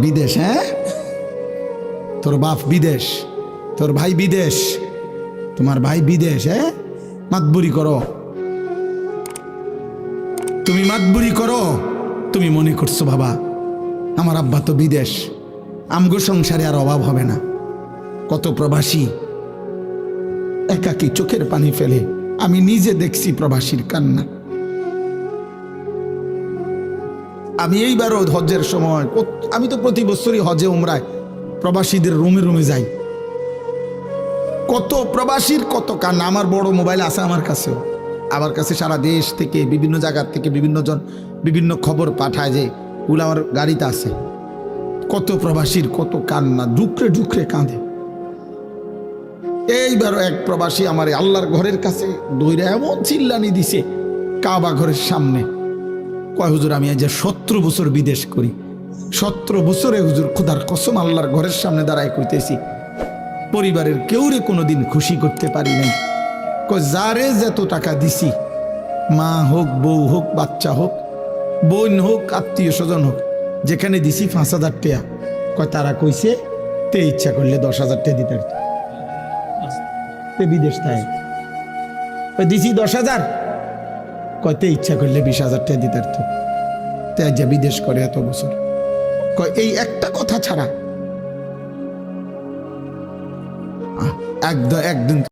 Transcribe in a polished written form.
বিদেশ, হ্যাঁ, তোর বাপ বিদেশ, তোর ভাই বিদেশ, তোমার ভাই বিদেশ, হ্যাঁ, মাতবুরি করো, তুমি মাতবুরি করো। তুমি মনে করছো বাবা আমার আব্বা তো বিদেশ, আমগো সংসারে আর অভাব হবে না। কত প্রবাসী একাকী চোখের পানি ফেলে, আমি নিজে দেখছি প্রবাসীর কান্না। আমি এইবারও হজের সময়, আমি তো প্রতি বছরই হজে উমরায় প্রবাসীদের রুমে রুমে যাই। কত প্রবাসীর কত কান্না। আমার বড় মোবাইল আছে আমার কাছেও, আমার কাছে সারা দেশ থেকে বিভিন্ন জায়গার থেকে বিভিন্ন জন বিভিন্ন খবর পাঠায়, যে ওগুলো আমার গাড়িতে আছে। কত প্রবাসীর কত কান্না, ডুকরে ডুকরে কাঁদে। এইবারও এক প্রবাসী আমার আল্লাহর ঘরের কাছে দইরা এমন চিল্লানি দিছে কাবা ঘরের সামনে, কয় হুজুর আমি আজ 17 বছর বিদেশ করি, 17 বছরে হুজুর খোদার কসম আল্লাহর ঘরের সামনে দাঁড়ায় কইতেছি পরিবারের কেউরে কোনোদিন খুশি করতে পারি নাই। কয় যারে যত টাকা দিছি, মা হোক বউ হোক বাচ্চা হোক বোন হোক আত্মীয় স্বজন হোক, যেখানে দিছি 5,000 টাকা, কয় তারা কইছে তে ইচ্ছা করলে 10,000 টাকা দিতে পারত। বিদেশ থাকে দিছি 10,000, কয়তে ইচ্ছা করলে 20,000 টাকা দিতে পারত। তে যে বিদেশ করে এত বছর, কয় এই একটা কথা ছাড়া একদিন